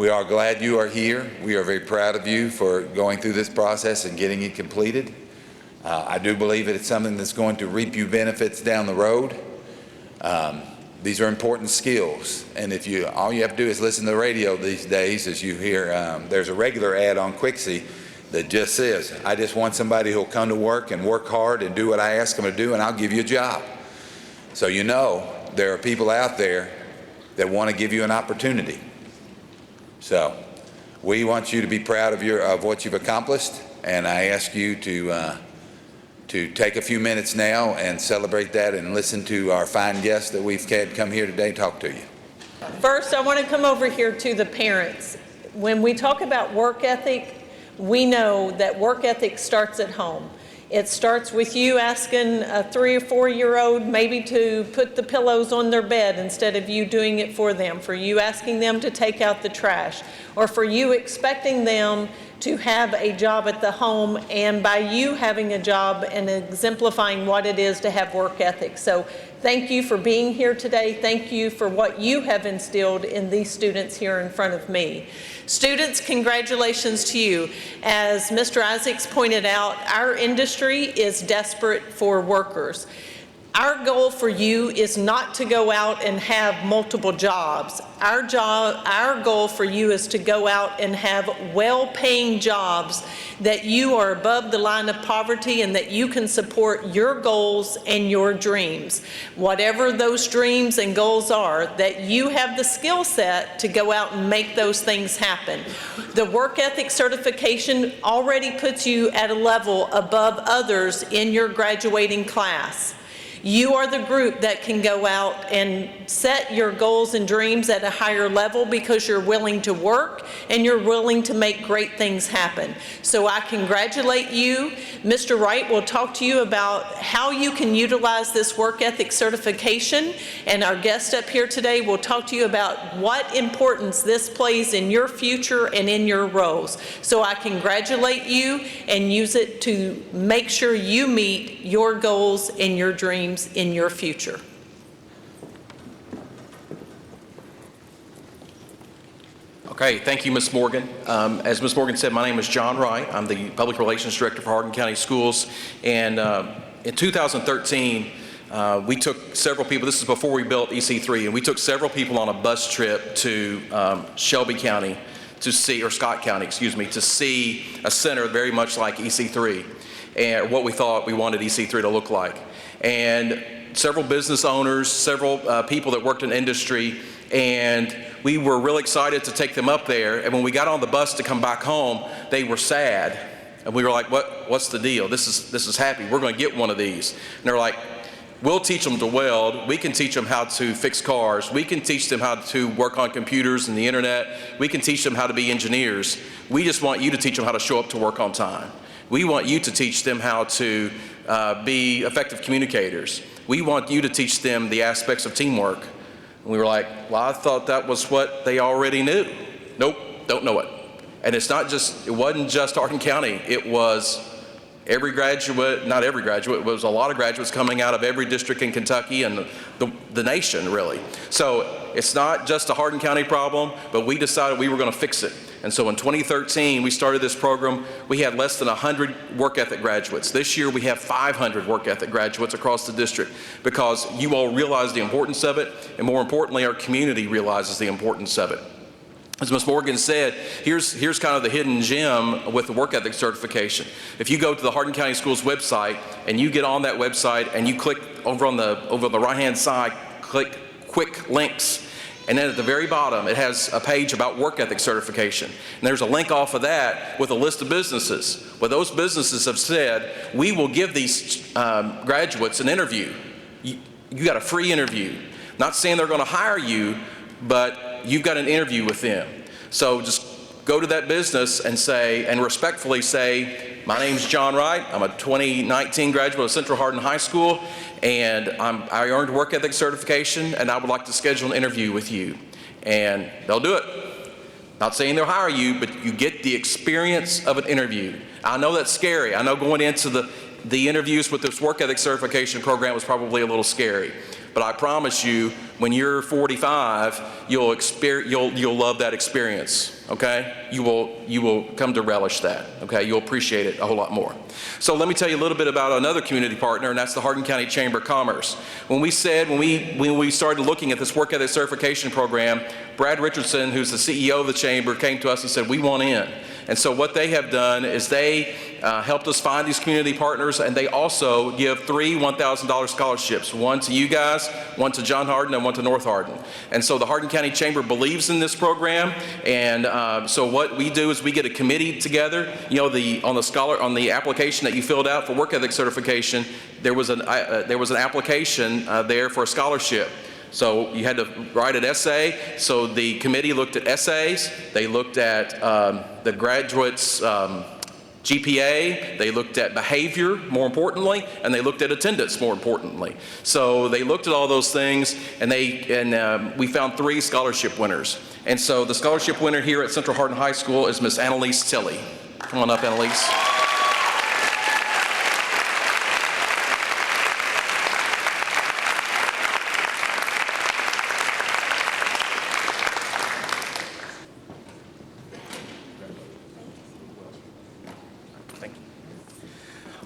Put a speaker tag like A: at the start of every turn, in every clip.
A: We are glad you are here. We are very proud of you for going through this process and getting it completed. I do believe that it's something that's going to reap you benefits down the road. These are important skills, and all you have to do is listen to the radio these days as you hear, there's a regular ad on Quixie that just says, I just want somebody who'll come to work and work hard and do what I ask them to do, and I'll give you a job. So you know there are people out there that want to give you an opportunity. So we want you to be proud of what you've accomplished, and I ask you to take a few minutes now and celebrate that and listen to our fine guests that we've had come here today talk to you.
B: First, I want to come over here to the parents. When we talk about work ethic, we know that work ethic starts at home. It starts with you asking a 3 or 4-year-old maybe to put the pillows on their bed instead of you doing it for them, for you asking them to take out the trash, or for you expecting them to have a job at the home, and by you having a job and exemplifying what it is to have work ethic. So thank you for being here today. Thank you for what you have instilled in these students here in front of me. Students, congratulations to you. As Mr. Isaacs pointed out, our industry is desperate for workers. Our goal for you is not to go out and have multiple jobs. Our goal for you is to go out and have well-paying jobs that you are above the line of poverty and that you can support your goals and your dreams. Whatever those dreams and goals are, that you have the skill set to go out and make those things happen. The work ethic certification already puts you at a level above others in your graduating class. You are the group that can go out and set your goals and dreams at a higher level because you're willing to work and you're willing to make great things happen. So I congratulate you. Mr. Wright will talk to you about how you can utilize this work ethic certification, and our guest up here today will talk to you about what importance this plays in your future and in your roles. So I congratulate you and use it to make sure you meet your goals and your dreams in your future.
C: Okay, thank you, Ms. Morgan. As Ms. Morgan said, my name is John Wright. I'm the Public Relations Director for Hardin County Schools. And in 2013, we took several people, this is before we built EC3, and we took several people on a bus trip to Shelby County to see, or Scott County, excuse me, to see a center very much like EC3 and what we thought we wanted EC3 to look like. And several business owners, several people that worked in industry, and we were really excited to take them up there. And when we got on the bus to come back home, they were sad. And we were like, what's the deal? This is happy. We're going to get one of these. And they're like, we'll teach them to weld. We can teach them how to fix cars. We can teach them how to work on computers and the internet. We can teach them how to be engineers. We just want you to teach them how to show up to work on time. We want you to teach them how to be effective communicators. We want you to teach them the aspects of teamwork. And we were like, well, I thought that was what they already knew. Nope, don't know it. And it wasn't just Hardin County. It was every graduate, not every graduate, it was a lot of graduates coming out of every district in Kentucky and the nation, really. So it's not just a Hardin County problem, but we decided we were going to fix it. And so in 2013, we started this program. We had less than 100 work ethic graduates. This year, we have 500 work ethic graduates across the district because you all realize the importance of it, and more importantly, our community realizes the importance of it. As Ms. Morgan said, here's kind of the hidden gem with the work ethic certification. If you go to the Hardin County Schools website and you get on that website and you click over the right-hand side, click quick links, and then at the very bottom, it has a page about work ethic certification. And there's a link off of that with a list of businesses. Well, those businesses have said, we will give these graduates an interview. You got a free interview. Not saying they're going to hire you, but you've got an interview with them. So just go to that business and say, and respectfully say, my name's John Wright. I'm a 2019 graduate of Central Hardin High School, and I earned work ethic certification, and I would like to schedule an interview with you. And they'll do it. Not saying they'll hire you, but you get the experience of an interview. I know that's scary. I know going into the interviews with this work ethic certification program was probably a little scary. But I promise you, when you're 45, you'll love that experience. okay, you will come to relish that, okay? You'll appreciate it a whole lot more. So let me tell you a little bit about another community partner, and that's the Hardin County Chamber of Commerce. When we started looking at this work ethic certification program, Brad Richardson, who's the CEO of the chamber, came to us and said, we want in. And so what they have done is they helped us find these community partners, and they also give 3 $1,000 scholarships, one to you guys, one to John Hardin, and one to North Hardin. And so the Hardin County Chamber believes in this program, and so what we do is we get a committee together. You know, on the application that you filled out for work ethic certification, there was an application there for a scholarship. So you had to write an essay. So the committee looked at essays. They looked at the graduates' GPA. They looked at behavior, more importantly, and they looked at attendance, more importantly. So they looked at all those things, and we found 3 scholarship winners. And so the scholarship winner here at Central Hardin High School is Miss Annalise Tilley. Come on up, Annalise.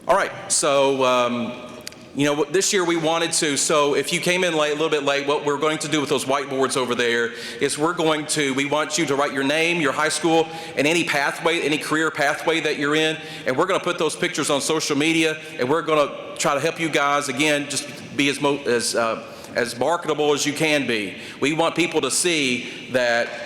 C: All right, so you know, this year we wanted to, so if you came in late, a little bit late, what we're going to do with those whiteboards over there is we want you to write your name, your high school, and any pathway, any career pathway that you're in, and we're going to put those pictures on social media, and we're going to try to help you guys, again, just be as marketable as you can be. We want people to see that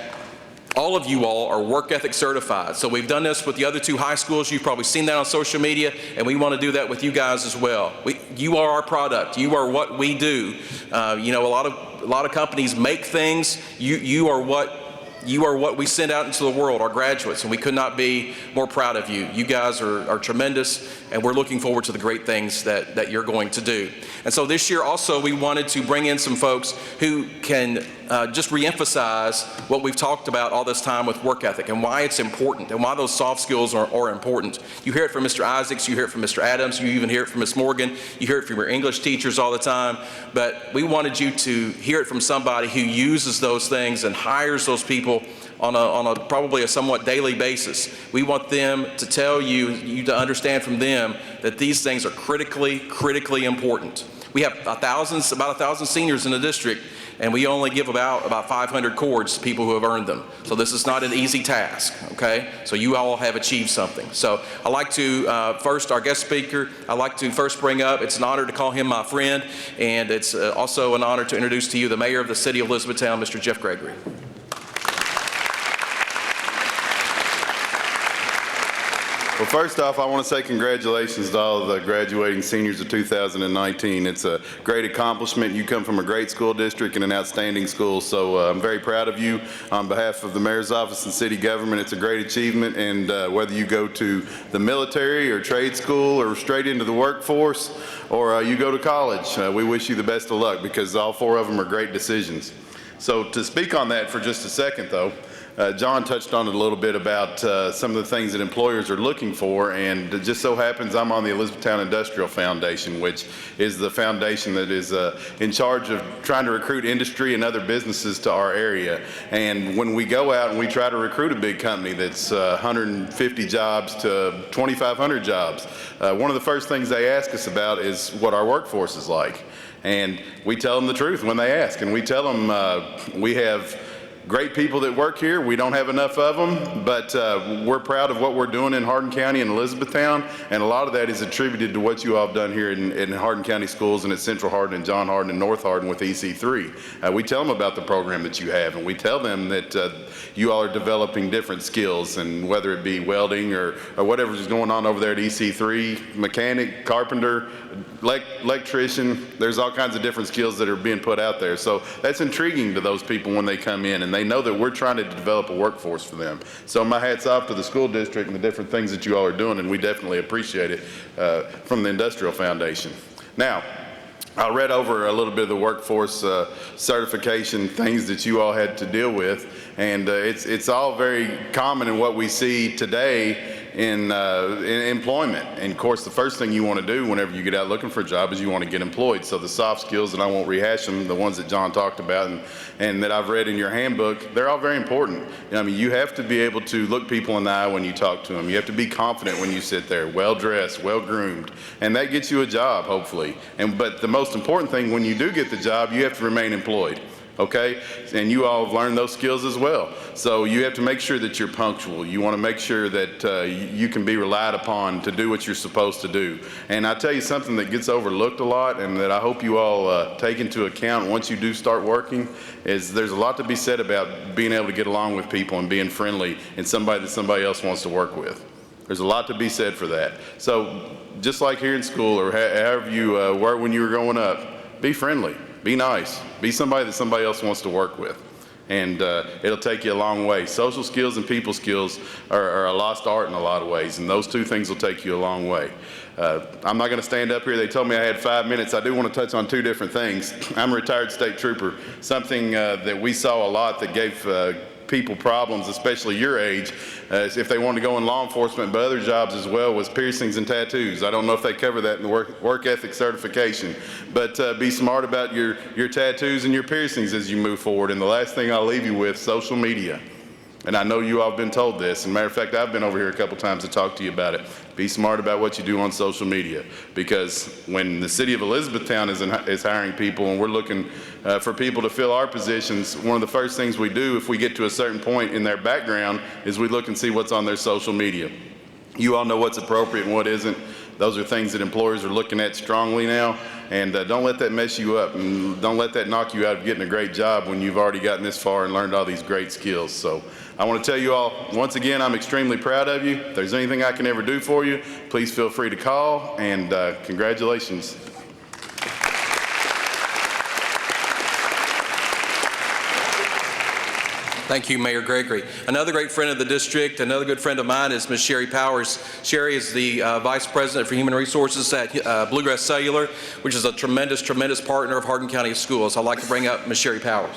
C: all of you all are work ethic certified. So we've done this with the other 2 high schools. You've probably seen that on social media, and we want to do that with you guys as well. You are our product. You are what we do. You know, a lot of companies make things. You are what we send out into the world, our graduates, and we could not be more proud of you. You guys are tremendous, and we're looking forward to the great things that you're going to do. And so this year also we wanted to bring in some folks who can just reemphasize what we've talked about all this time with work ethic and why it's important and why those soft skills are important. You hear it from Mr. Isaacs, you hear it from Mr. Adams, you even hear it from Ms. Morgan, you hear it from your English teachers all the time, but we wanted you to hear it from somebody who uses those things and hires those people on a probably a somewhat daily basis. We want them to tell you to understand from them that these things are critically important. We have about 1,000 seniors in the district, and we only give about 500 cords to people who have earned them. So this is not an easy task, okay? So you all have achieved something. So I'd like to, first, our guest speaker, I'd like to first bring up, it's an honor to call him my friend, and it's also an honor to introduce to you the mayor of the city of Elizabethtown, Mr. Jeff Gregory.
D: Well, first off, I want to say congratulations to all of the graduating seniors of 2019. It's a great accomplishment. You come from a great school district and an outstanding school, so I'm very proud of you. On behalf of the mayor's office and city government, it's a great achievement, and whether you go to the military or trade school or straight into the workforce or you go to college, we wish you the best of luck because all 4 of them are great decisions. So to speak on that for just a second, though, John touched on it a little bit about some of the things that employers are looking for, and it just so happens I'm on the Elizabethtown Industrial Foundation, which is the foundation that is in charge of trying to recruit industry and other businesses to our area. And when we go out and we try to recruit a big company that's 150 jobs to 2,500 jobs, one of the first things they ask us about is what our workforce is like. And we tell them the truth when they ask, and we tell them we have great people that work here. We don't have enough of them, but we're proud of what we're doing in Hardin County and Elizabethtown, and a lot of that is attributed to what you all have done here in Hardin County schools and at Central Hardin and John Hardin and North Hardin with EC3. We tell them about the program that you have, and we tell them that you all are developing different skills, and whether it be welding or whatever is going on over there at EC3, mechanic, carpenter, electrician, there's all kinds of different skills that are being put out there. So that's intriguing to those people when they come in, and they know that we're trying to develop a workforce for them. So my hat's off to the school district and the different things that you all are doing, and we definitely appreciate it from the Industrial Foundation. Now, I read over a little bit of the workforce certification things that you all had to deal with, and it's all very common in what we see today in employment. And of course, the first thing you want to do whenever you get out looking for a job is you want to get employed. So the soft skills, and I won't rehash them, the ones that John talked about and that I've read in your handbook, they're all very important. I mean, you have to be able to look people in the eye when you talk to them. You have to be confident when you sit there, well-dressed, well-groomed, and that gets you a job, hopefully. But the most important thing, when you do get the job, you have to remain employed. Okay? And you all have learned those skills as well. So you have to make sure that you're punctual. You want to make sure that you can be relied upon to do what you're supposed to do. And I tell you something that gets overlooked a lot and that I hope you all take into account once you do start working is there's a lot to be said about being able to get along with people and being friendly and somebody that somebody else wants to work with. There's a lot to be said for that. So just like here in school or however you were when you were growing up, be friendly. Be nice. Be somebody that somebody else wants to work with. And it'll take you a long way. Social skills and people skills are a lost art in a lot of ways, and those two things will take you a long way. I'm not going to stand up here. They told me I had 5 minutes. I do want to touch on two different things. I'm a retired state trooper. Something that we saw a lot that gave people problems, especially your age, if they wanted to go in law enforcement, but other jobs as well, was piercings and tattoos. I don't know if they cover that in the work ethic certification, but be smart about your tattoos and your piercings as you move forward. And the last thing I'll leave you with, social media. And I know you all have been told this. As a matter of fact, I've been over here a couple times to talk to you about it. Be smart about what you do on social media, because when the city of Elizabethtown is hiring people and we're looking for people to fill our positions, one of the first things we do if we get to a certain point in their background is we look and see what's on their social media. You all know what's appropriate and what isn't. Those are things that employers are looking at strongly now, and don't let that mess you up, and don't let that knock you out of getting a great job when you've already gotten this far and learned all these great skills. So I want to tell you all, once again, I'm extremely proud of you. If there's anything I can ever do for you, please feel free to call, and congratulations.
C: Thank you, Mayor Gregory. Another great friend of the district, another good friend of mine is Ms. Sherry Powers. Sherry is the Vice President for Human Resources at Bluegrass Cellular, which is a tremendous, tremendous partner of Hardin County Schools. I'd like to bring up Ms. Sherry Powers.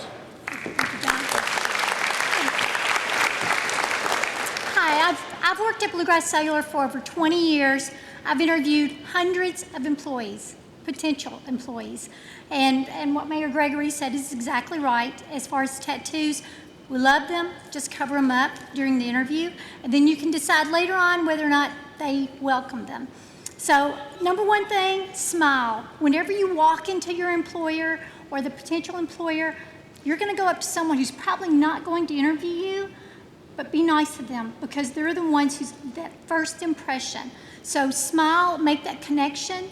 E: Hi, I've worked at Bluegrass Cellular for over 20 years. I've interviewed hundreds of employees, potential employees. And what Mayor Gregory said is exactly right. As far as tattoos, we love them, just cover them up during the interview, and then you can decide later on whether or not they welcome them. So, number one thing, smile. Whenever you walk into your employer or the potential employer, you're going to go up to someone who's probably not going to interview you, but be nice to them because they're the ones who's that first impression. So smile, make that connection.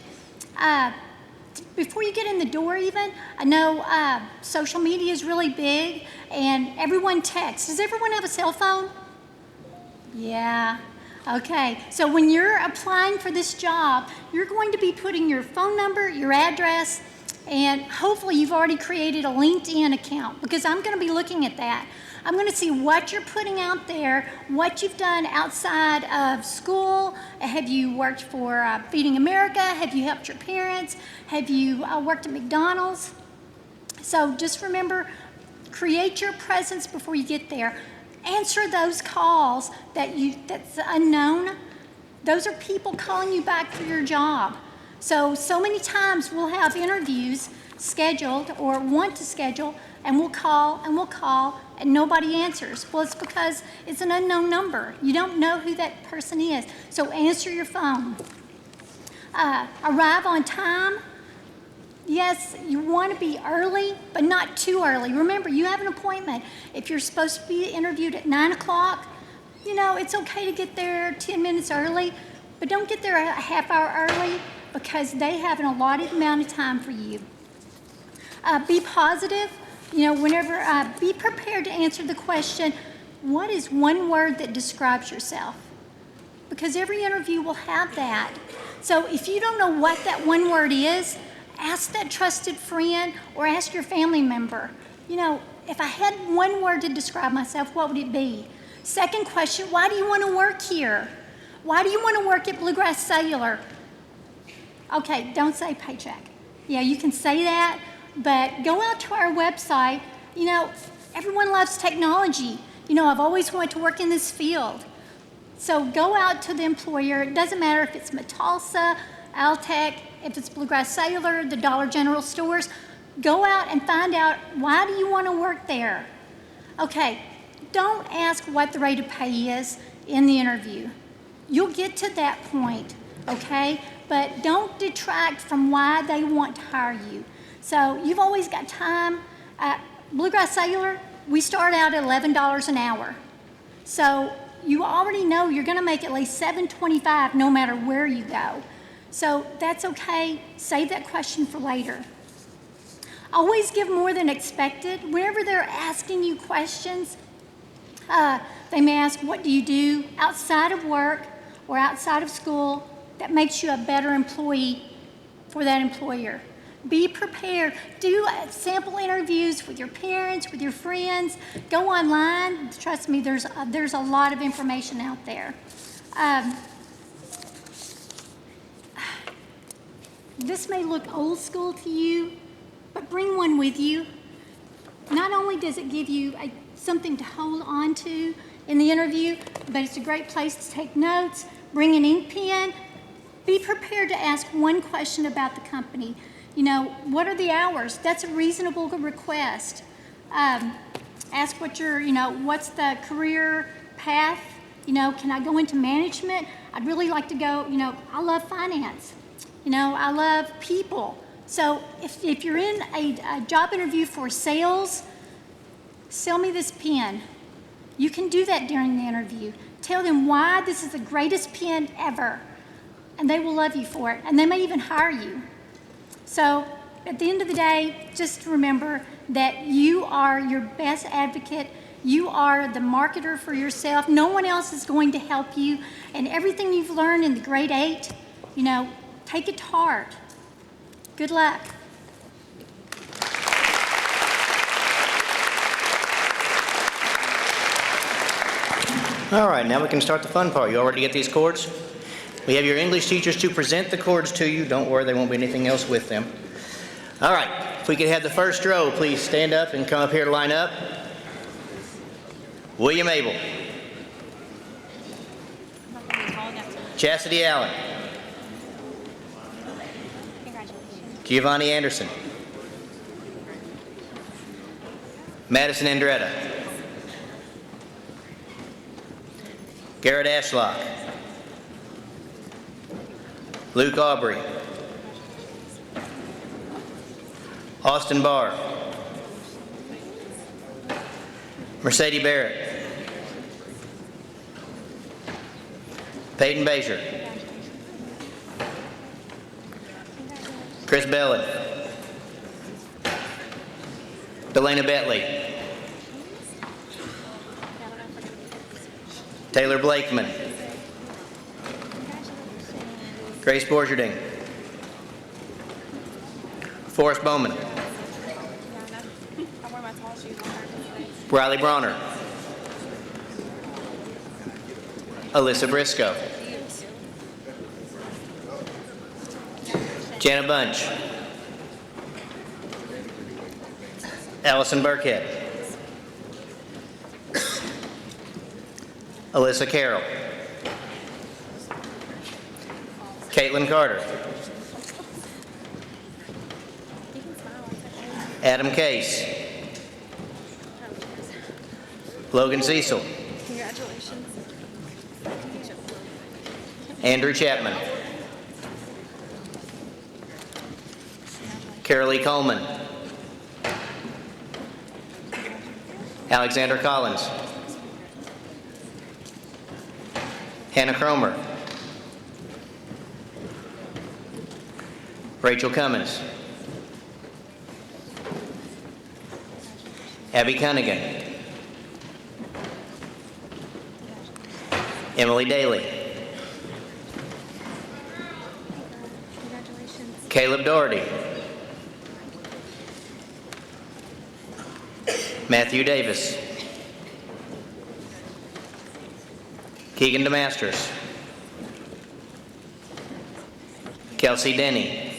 E: Before you get in the door even, I know social media is really big and everyone texts. Does everyone have a cell phone? Yeah. Okay. So when you're applying for this job, you're going to be putting your phone number, your address, and hopefully you've already created a LinkedIn account because I'm going to be looking at that. I'm going to see what you're putting out there, what you've done outside of school. Have you worked for Feeding America? Have you helped your parents? Have you worked at McDonald's? So just remember, create your presence before you get there. Answer those calls that's unknown. Those are people calling you back for your job. So many times we'll have interviews scheduled or want to schedule, and we'll call and nobody answers. Well, it's because it's an unknown number. You don't know who that person is. So answer your phone. Arrive on time. Yes, you want to be early, but not too early. Remember, you have an appointment. If you're supposed to be interviewed at 9 o'clock, it's okay to get there 10 minutes early, but don't get there a half hour early because they have an allotted amount of time for you. Be positive. Be prepared to answer the question, what is one word that describes yourself? Because every interview will have that. So if you don't know what that one word is, ask that trusted friend or ask your family member. If I had one word to describe myself, what would it be? Second question, why do you want to work here? Why do you want to work at Bluegrass Cellular? Okay, don't say paycheck. Yeah, you can say that, but go out to our website. Everyone loves technology. I've always wanted to work in this field. So go out to the employer. It doesn't matter if it's Metalsa, Altec, if it's Bluegrass Cellular, the Dollar General stores. Go out and find out, why do you want to work there? Okay, don't ask what the rate of pay is in the interview. You'll get to that point, okay? But don't detract from why they want to hire you. So you've always got time. Bluegrass Cellular, we start out at $11 an hour. So you already know you're going to make at least $7.25 no matter where you go. So that's okay. Save that question for later. Always give more than expected. Whenever they're asking you questions, they may ask, what do you do outside of work or outside of school that makes you a better employee for that employer? Be prepared. Do sample interviews with your parents, with your friends. Go online. Trust me, there's a lot of information out there. This may look old school to you, but bring one with you. Not only does it give you something to hold on to in the interview, but it's a great place to take notes. Bring an ink pen. Be prepared to ask one question about the company. You know, what are the hours? That's a reasonable request. Ask what what's the career path? You know, can I go into management? I'd really like to go, I love finance. I love people. So if you're in a job interview for sales, sell me this pen. You can do that during the interview. Tell them why this is the greatest pen ever, and they will love you for it, and they may even hire you. So at the end of the day, just remember that you are your best advocate. You are the marketer for yourself. No one else is going to help you, and everything you've learned in the grade 8, take it to heart. Good luck.
F: All right, now we can start the fun part. You all ready to get these chords? We have your English teachers to present the chords to you. Don't worry, there won't be anything else with them. All right, if we could have the first row, please stand up and come up here to line up. William Abel. Chastity Allen. Giovanni Anderson. Madison Andretta. Garrett Ashlock. Luke Aubrey. Austin Barr. Mercedes Barrett. Peyton Bazier. Chris Belly. Delana Bentley. Taylor Blakeman. Grace Borgerding. Forrest Bowman. Riley Bronner. Alyssa Briscoe. Jana Bunch. Allison Burkhead. Alyssa Carroll. Caitlin Carter. Adam Case. Logan Cecil.
G: Congratulations.
F: Andrew Chapman. Carolee Coleman. Alexander Collins. Hannah Cromer. Rachel Cummins. Abby Cunningham. Emily Daly.
G: Congratulations.
F: Caleb Doherty. Matthew Davis. Keegan DeMasters. Kelsey Denny.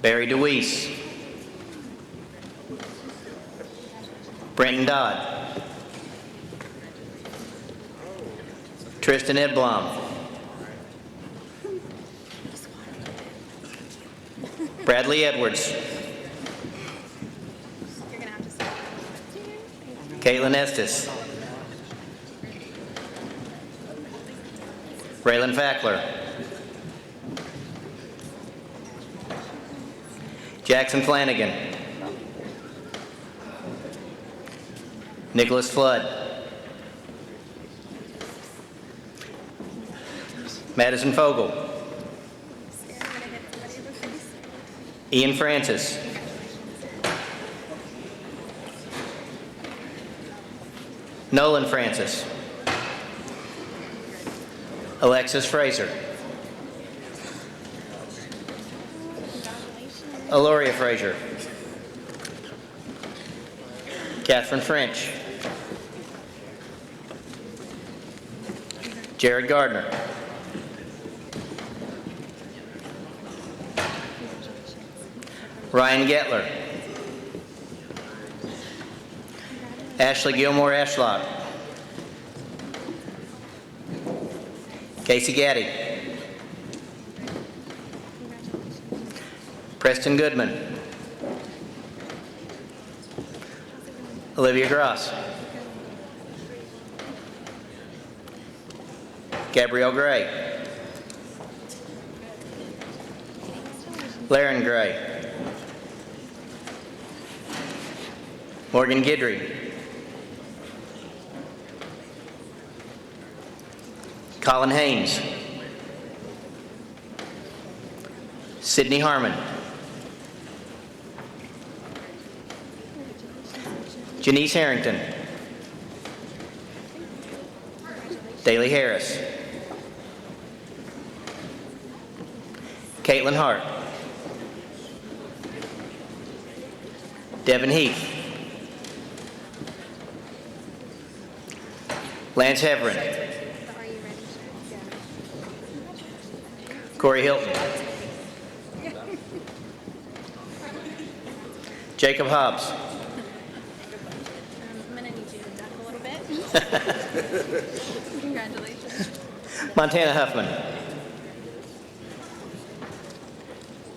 F: Barry DeWeese. Brenton Dodd. Tristan Edblom. Bradley Edwards. Caitlin Estes. Raylan Fackler. Jackson Flanagan. Nicholas Flood. Madison Fogel. Ian Francis. Nolan Francis. Alexis Fraser. Aloria Fraser. Catherine French. Jared Gardner. Ryan Getler. Ashley Gilmore Ashlock. Casey Gaddy. Preston Goodman. Olivia Gross. Gabrielle Gray. Laren Gray. Morgan Guidry. Colin Haynes. Sydney Harmon. Janice Harrington. Daly Harris. Caitlin Hart. Devin Heath. Lance Heverin. Corey Hilton. Jacob Hobbs.
G: I'm going to need you to duck a little bit. Congratulations.
F: Montana Huffman.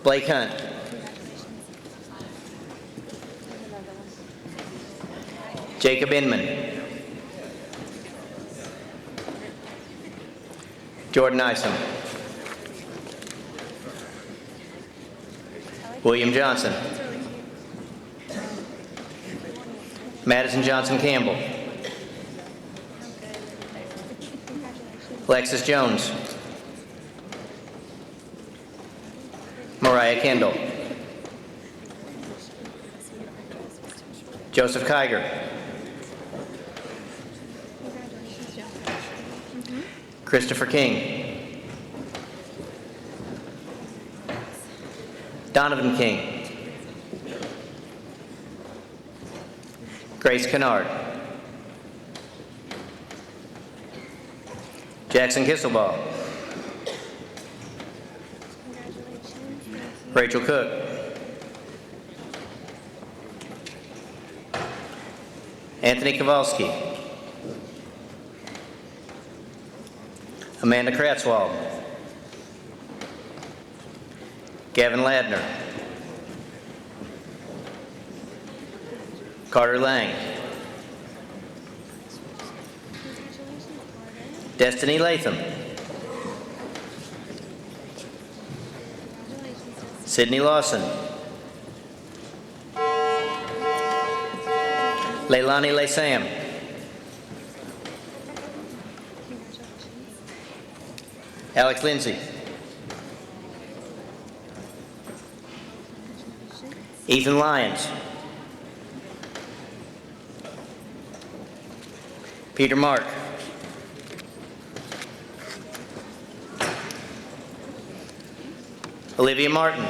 F: Blake Hunt. Jacob Inman. Jordan Isom. William Johnson. Madison Johnson Campbell. Alexis Jones. Mariah Kendall. Joseph Kiger. Christopher King. Donovan King. Grace Kennard. Jackson Kisselbaugh. Rachel Cook. Anthony Kowalski. Amanda Kratzwald. Gavin Ladner. Carter Lang. Destiny Latham. Sydney Lawson. Leilani Laysam. Alex Lindsay. Ethan Lyons. Peter Mark. Olivia Martin.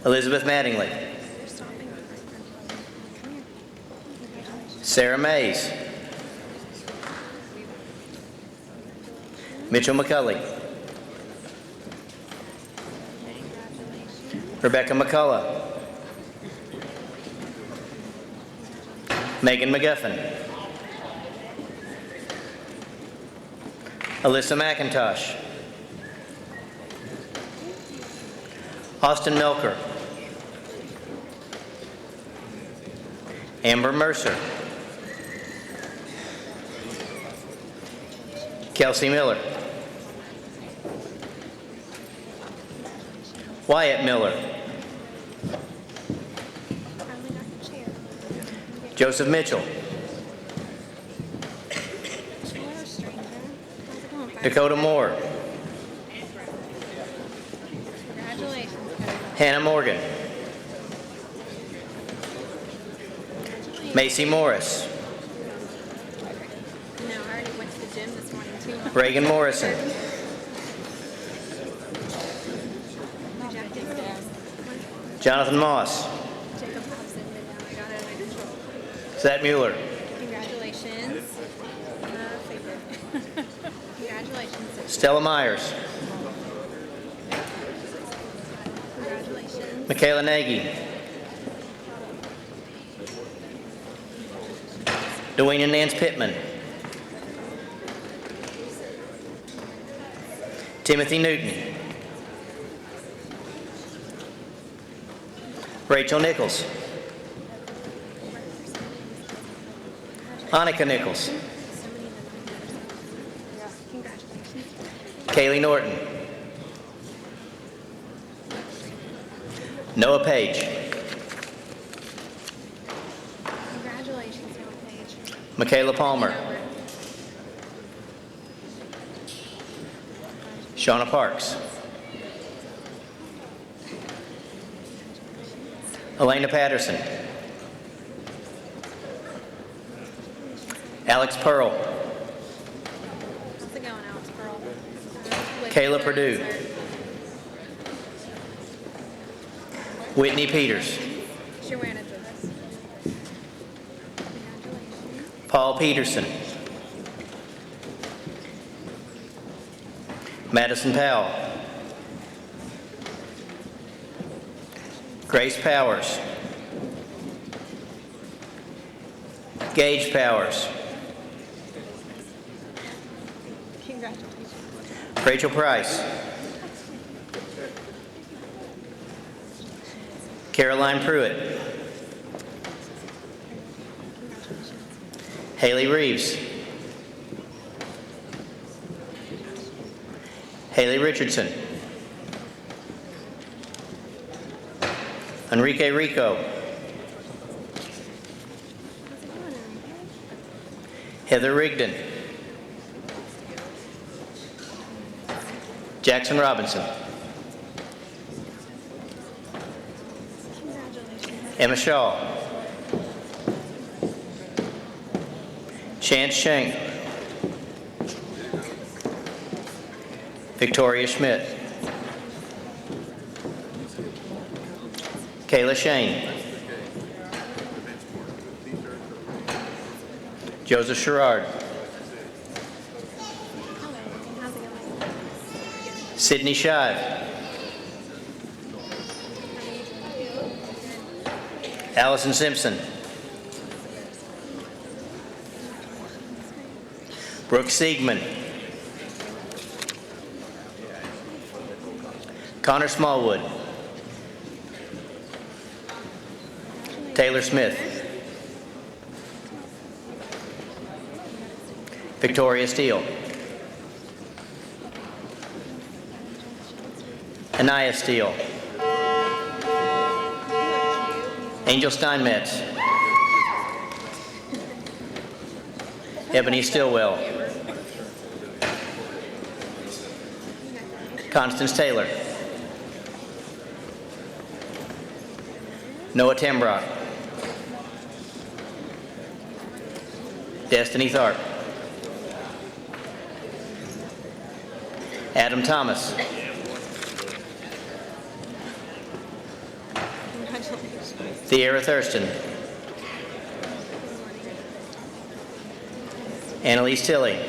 F: Elizabeth Mattingly. Sarah Mays. Mitchell McCulley. Rebecca McCullough. Megan McGuffin. Alyssa McIntosh. Austin Milker. Amber Mercer. Kelsey Miller. Wyatt Miller. Joseph Mitchell. Dakota Moore.
G: Congratulations.
F: Hannah Morgan. Macy Morris.
G: No, I already went to the gym this morning too.
F: Reagan Morrison. Jonathan Moss.
G: Jacob Hobson did that. I got it under control.
F: Zach Mueller.
G: Congratulations. Favorite. Congratulations.
F: Stella Myers.
G: Congratulations.
F: Michaela Nagy. Dwayne and Nance Pittman. Timothy Newton. Rachel Nichols. Annika Nichols.
G: Congratulations.
F: Kaylee Norton. Noah Page.
G: Congratulations, Noah Page.
F: Michaela Palmer. Shauna Parks. Elena Patterson. Alex Pearl.
G: How's it going, Alex Pearl?
F: Kayla Purdue. Whitney Peters.
G: You're wearing a dress. Congratulations.
F: Paul Peterson. Madison Powell. Grace Powers. Gage Powers.
G: Congratulations.
F: Rachel Price. Caroline Pruitt. Haley Reeves. Haley Richardson. Enrique Rico. Heather Rigdon. Jackson Robinson. Emma Shaw. Chance Shank. Victoria Schmidt. Kayla Shane. Joseph Sherrard.
G: How's it going?
F: Sydney Shive. Allison Simpson. Brooke Siegman. Connor Smallwood. Taylor Smith. Victoria Steele. Anaya Steele. Angel Steinmetz. Ebony Stillwell. Constance Taylor. Noah Tembrock. Destiny Tharp. Adam Thomas.
G: Congratulations.
F: Thierra Thurston. Annalise Tilley.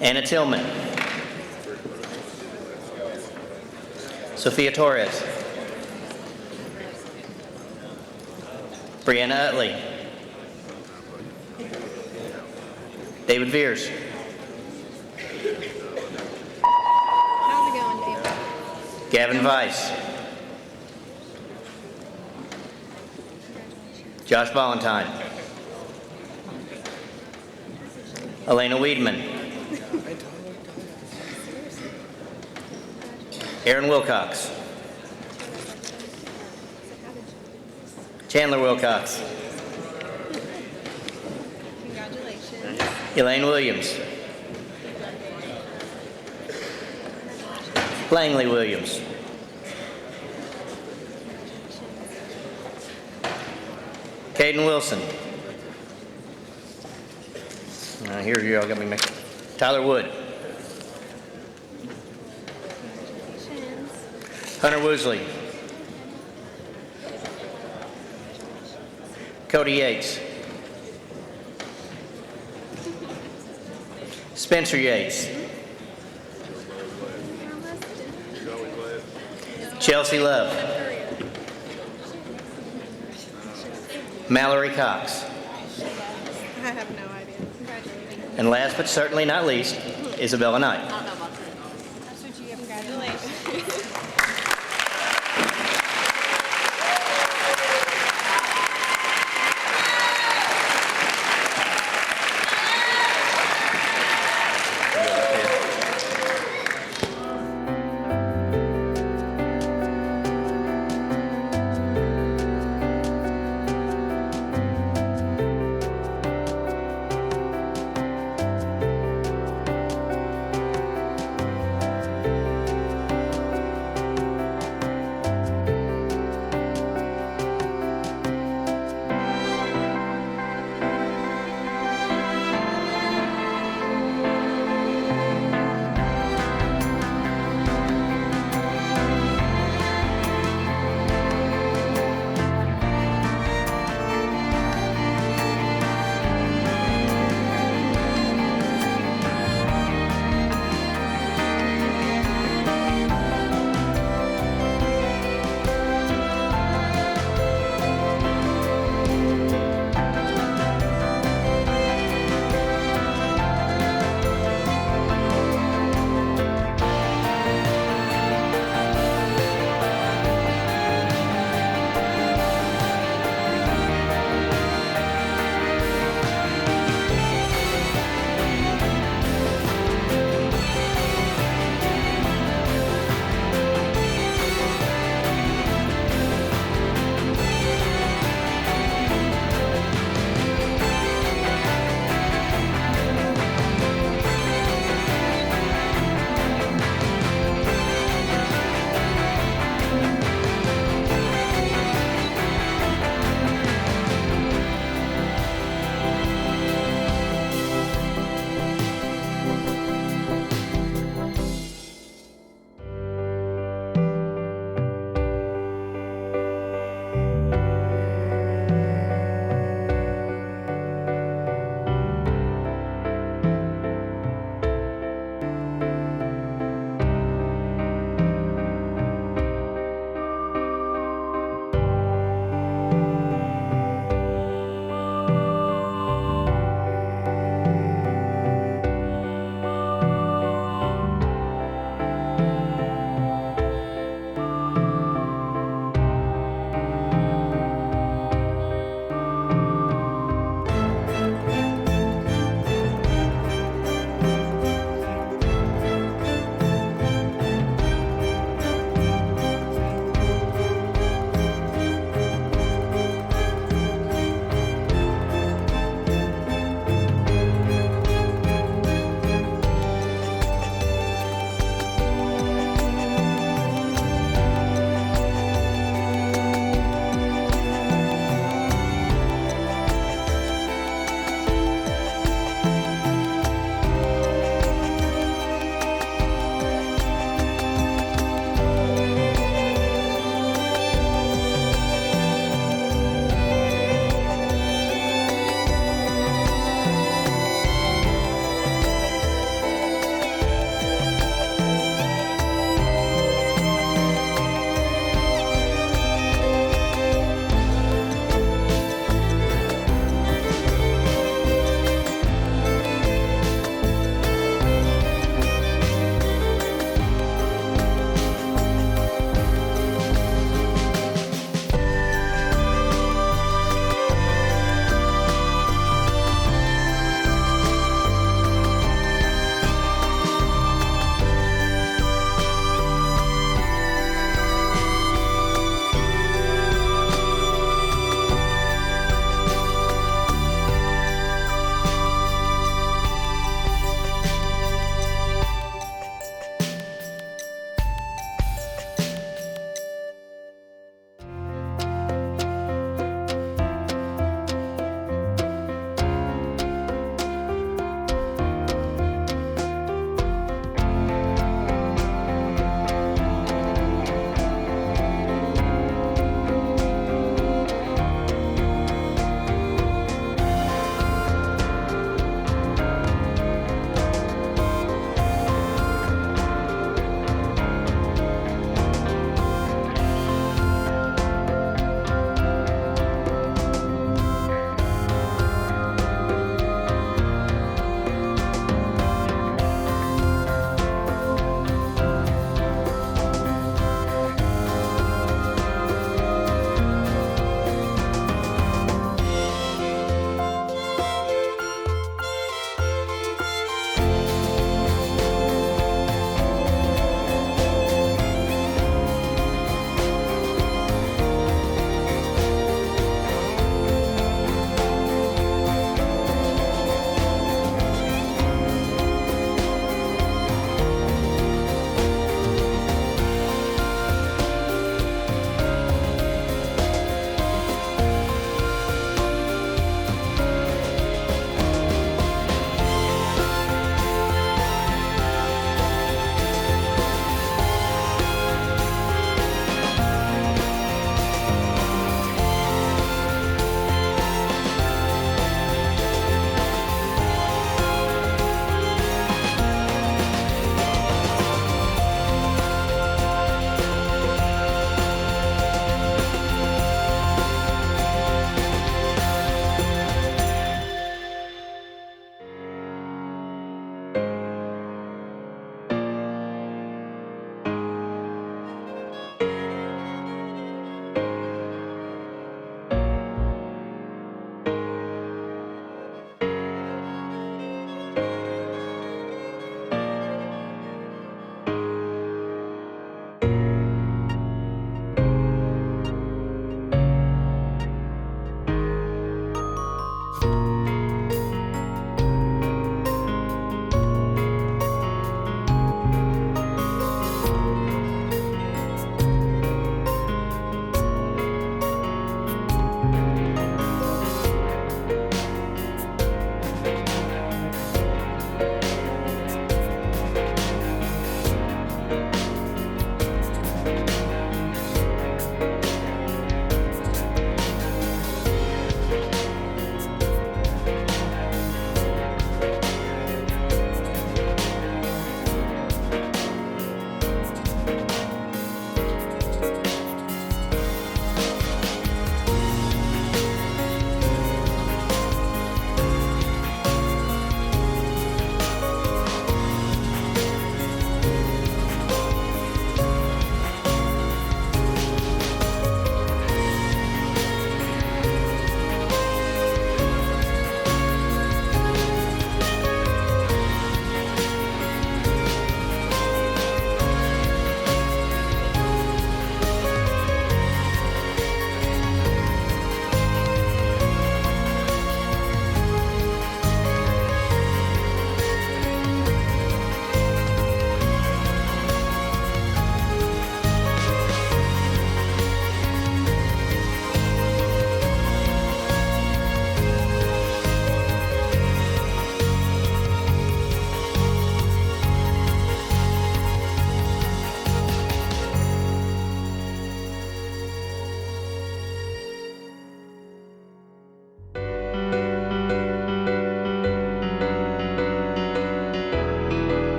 F: Anna Tillman. Sophia Torres. Brianna Utley. David Veers.
G: How's it going, David?
F: Gavin Weiss. Josh Valentine. Elena Weedman. Aaron Wilcox. Chandler Wilcox.
G: Congratulations.
F: Elaine Williams. Langley Williams. Caden Wilson. Here you all got me mixed. Tyler Wood. Hunter Woosley. Cody Yates. Spencer Yates. Chelsea Love. Mallory Cox.
G: I have no idea. Congratulations.
F: And last but certainly not least, Isabella Knight.